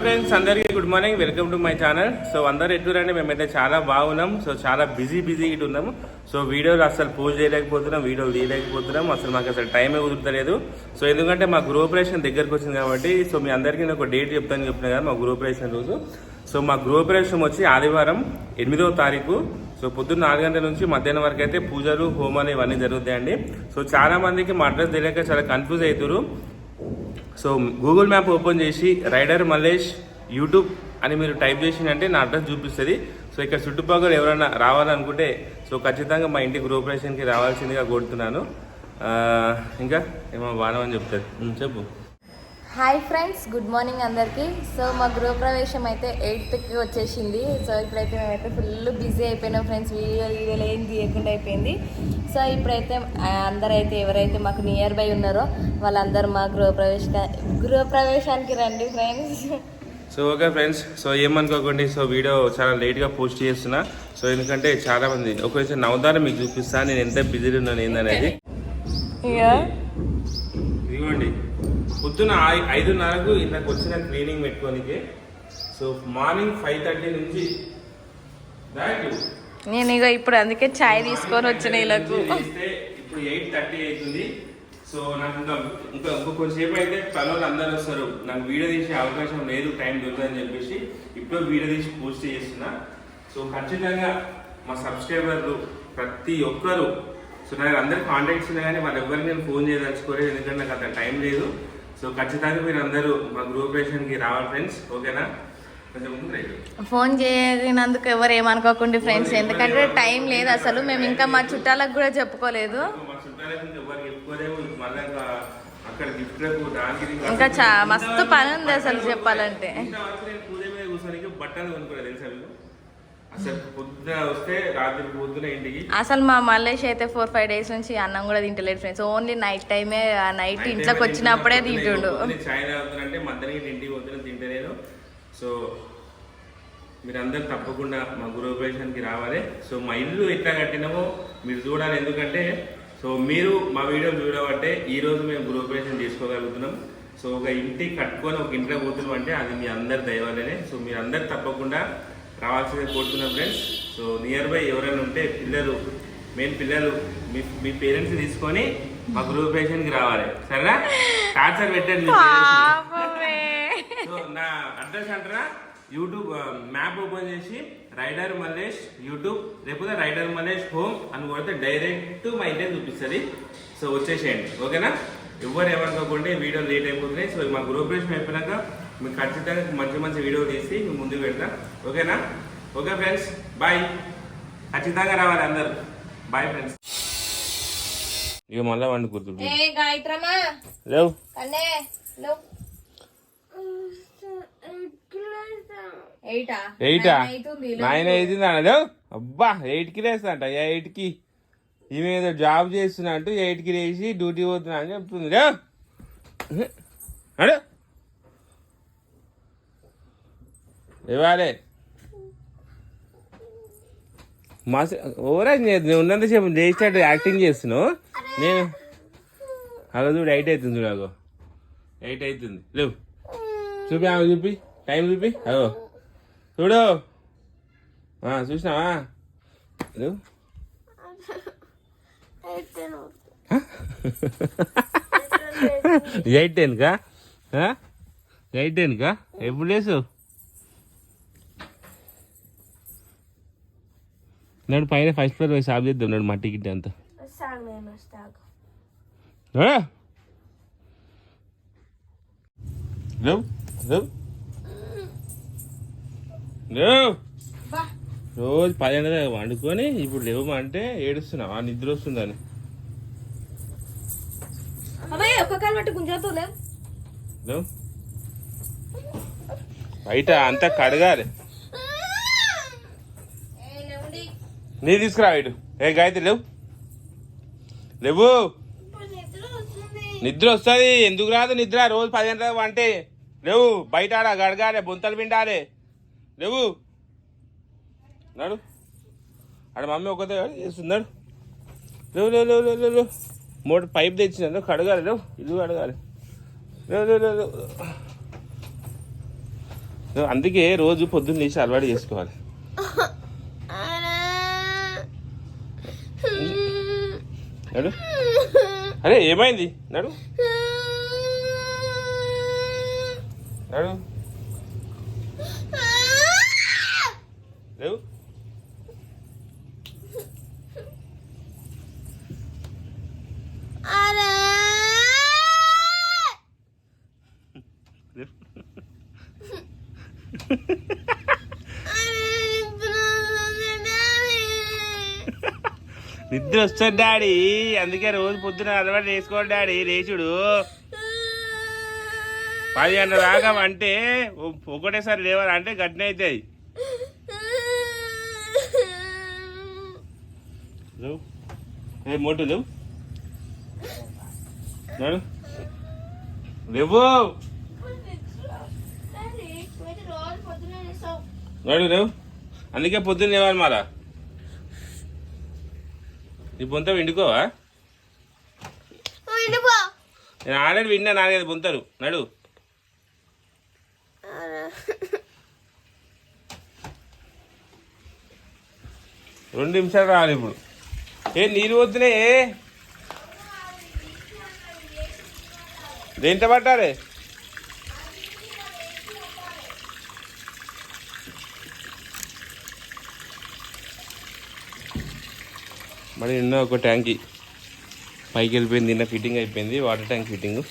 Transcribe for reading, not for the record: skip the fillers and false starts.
Friends అందరికీ good morning, welcome to my channel. So అందరు ఎట్టురండి, మేమైతే చాలా బాగున్నాం. సో చాలా బిజీ ఇటు ఉన్నాము. సో వీడియోలు అసలు పోస్ట్ చేయలేకపోతున్నాం, వీడియోలు తీయలేకపోతున్నాం. అసలు మాకు అసలు టైమే కుదురుతలేదు. సో ఎందుకంటే మా గృహప్రవేశం దగ్గరకు వచ్చింది కాబట్టి సో మీ అందరికీ నేను ఒక డేట్ చెప్తాను చెప్పిన కదా మా గృహప్రవేశం రోజు. సో మా గృహప్రవేశం వచ్చి ఆదివారం 8వ తారీఖు. సో పొద్దున్న 4 గంటల నుంచి మధ్యాహ్నం వరకు అయితే పూజలు హోమాలు ఇవన్నీ జరుగుతాయండి. సో చాలా మందికి మా అడ్రస్ తెలియక చాలా కన్ఫ్యూజ్ అవుతారు. సో గూగుల్ మ్యాప్ ఓపెన్ చేసి రైడర్ మల్లేష్ యూట్యూబ్ అని మీరు టైప్ చేసిందంటే నా అడ్రస్ చూపిస్తుంది. సో ఇక్కడ చుట్టుపక్కల ఎవరైనా రావాలనుకుంటే సో ఖచ్చితంగా మా ఇంటి గృహప్రవేశానికి రావాల్సిందిగా కోరుతున్నాను. ఇంకా ఏమో బాగా అని చెప్తారు, చెప్పు. హాయ్ ఫ్రెండ్స్, గుడ్ మార్నింగ్ అందరికీ. సో మా గృహప్రవేశం అయితే 8కి వచ్చేసింది. సో ఇప్పుడైతే మేమైతే ఫుల్ బిజీ అయిపోయినాం ఫ్రెండ్స్. వీడియోలు ఏం తీయకుండా అయిపోయింది. సో ఇప్పుడైతే అందరైతే ఎవరైతే మాకు నియర్ బై ఉన్నారో వాళ్ళందరూ మా గృహప్రవేశానికి రండి friends. So okay friends, so ఏమనుకోకండి. సో వీడియో చాలా లేట్గా పోస్ట్ చేస్తున్నా. సో ఎందుకంటే చాలా మంది ఒకవేళ నవదారం మీకు చూపిస్తాను నేను ఎంత బిజీగా ఉన్నాను ఏందనేది. ఇదిగోండి పొద్దున 5:30కు ఇంతకు వచ్చిన క్లీనింగ్ పెట్టుకోనికి. సో మార్నింగ్ 5:30 నుంచి నేను ఇక ఇప్పుడు అందుకే ఛాయ్ తీసుకొని వచ్చిన వీళ్ళకు. ఇప్పుడు 8:30 అవుతుంది. సో నాకు ఇంకా కొంచెంసేపు అయితే పనులు అందరూ వస్తారు. నాకు వీడియో తీసే అవకాశం లేదు, టైం దొరుకుతుందని చెప్పేసి ఇప్పుడు వీడియో తీసి పోస్ట్ చేస్తున్నా. సో ఖచ్చితంగా మా సబ్స్క్రైబర్లు ప్రతి ఒక్కరు సో నాకు అందరు కాంటాక్ట్స్ ఉన్నాయి కానీ వాళ్ళు ఎవరికి నేను ఫోన్ చేయదలుచుకోలేదు, ఎందుకంటే నాకు అంత టైం లేదు. సో ఖచ్చితంగా మీరు అందరూ మా గృహప్రవేశానికి రావాలి ఫ్రెండ్స్, ఓకేనా? ఫోన్ చేసినందుకు ఎవరు ఏమనుకోకండి ఫ్రెండ్స్, ఎందుకంటే టైం లేదు అసలు. మేము ఇంకా మా చుట్టాలకు కూడా చెప్పుకోలేదు. ఇంకా మస్తు పని ఉంది అసలు చెప్పాలంటే. బట్టలు కొనుక్కోలేదు తెలుసా మీకు? అసలు పొద్దున వస్తే రాత్రి పొద్దున ఇంటికి. అసలు మా మల్లేష్ అయితే 4-5 డేస్ నుంచి అన్నం కూడా తింటలేదు ఫ్రెండ్స్. ఓన్లీ నైట్ టైమే, ఆ నైట్ ఇంట్లోకి వచ్చినప్పుడే తింటుండు. చాయ్ తాగుతానంటే మధ్యాహ్నం ఇంటికి పొద్దున తింటలేను. సో మీరందరూ తప్పకుండా మా గృహప్రవేశానికి రావాలి. సో మా ఇల్లు ఎట్లా కట్టినామో మీరు చూడాలి, ఎందుకంటే సో మీరు మా వీడియో చూడబట్టే ఈరోజు మేము గృహప్రవేశం చేసుకోగలుగుతున్నాం. సో ఒక ఇంటి కట్టుకొని ఒక ఇంట్లో పోతున్నాం అంటే అది మీ అందరి దయవల్లనే. సో మీరు అందరు తప్పకుండా రావాల్సిందే కోరుతున్నాం ఫ్రెండ్స్. సో నియర్ బై ఎవరైనా ఉంటే పిల్లలు మీ పేరెంట్స్ తీసుకొని మా గృహప్రవేశానికి రావాలి, సరేనా? టార్చర్ పెట్టండి. సో నా అడ్రస్ అంటారా, యూట్యూబ్ మ్యాప్ ఓపెన్ చేసి రైడర్ మల్లేష్ యూట్యూబ్ లేకపోతే రైడర్ మల్లేష్ హోమ్ అని కొడితే డైరెక్ట్ మా ఇంటే చూపిస్తుంది. సో వచ్చేసేయండి, ఓకేనా? ఎవరు ఏమనుకోకుండా వీడియో లేట్ అయిపోతున్నాయి. సో మా గృహప్రవేశం అయిపోయినాక మీకు ఖచ్చితంగా మంచి వీడియో తీసి మేము ముందుకు వెళ్తాం, ఓకేనా? Okay friends, bye. ఖచ్చితంగా రావాలి అందరు. Bye friends. ఇక మళ్ళా వండు కూర్చుంటు లేవు. 9 అవుతుంది అన్నది. అబ్బా 8కి లేస్తా అంట. 8కి ఈమె ఏదో జాబ్ చేస్తున్నా అంటూ 8కి లేచి డ్యూటీ పోతున్నా అని చెప్తుంది. అడు ఇవ్వాలి మా ఓవరా ఉన్నంతసేపు లేచినట్టు యాక్టింగ్ చేస్తున్నావు. నేను అగో చూడు 8 అవుతుంది, చూడు అగో 8 అవుతుంది. లేవు చూపి, ఆమె చూపి, టైం చూపి. అగో చూడు, చూసినావా? లేవు 8:10కా? 8:10కా? ఎప్పుడు లేసు? నాడు పైన ఫస్ట్ ఫ్లోర్ పోయి సాఫ్ చేద్దాం. నాడు మట్టి గిట్టి అంతా రోజు 10 గంటలకు వండుకొని ఇప్పుడు లేవు అంటే ఏడుస్తున్నావు. ఆ నిద్ర వస్తుందని బయట అంతా కడగాలి. నీ తీసుకురా ఇటు. ఏ గాయత్రి లేవు నిద్ర వస్తుంది. ఎందుకు రాదు నిద్ర? రోజు 10 గంటలకు వంటే లేవు. బయట ఆడ గడగాలి, బొంతలు పిండాలి. లేవు నాడు ఆడ మమ్మీ ఒకటే చేస్తున్నాడు. లేవు మోటార్ పైప్ తెచ్చినాడు, కడగాలి. లేవు ఇల్లు కడగాలి. లేవు సో అందుకే రోజు పొద్దున్న లేచి అలవాటు చేసుకోవాలి. నడు. అరే ఏమైంది? నడు నడు లేవు. నిద్ర వస్తుంది డాడీ, అందుకే రోజు పొద్దున అలవాటు చేసుకోండి డాడీ. లేచుడు 10 గంటల దాకా అంటే ఒకటేసారి లేవాలి అంటే గట్టిన అవుతాయి. లేవు ఏ మోటు లేవు. నడు లేవు నడు లేవు. అందుకే పొద్దున్న లేవాలి. మారా నీ బొంత విండుకోవా? నేను ఆల్రెడీ విన్నా, 4-5 బొంతలు. నడు. రెండు నిమిషాలు రావాలి ఇప్పుడు. నీరు వద్దునే. దేంతో పట్టాలి? మరి నిన్న ఒక ట్యాంకీ పైకి వెళ్ళిపోయింది. నిన్న ఫిట్టింగ్ అయిపోయింది, వాటర్ ట్యాంక్ ఫిట్టింగ్.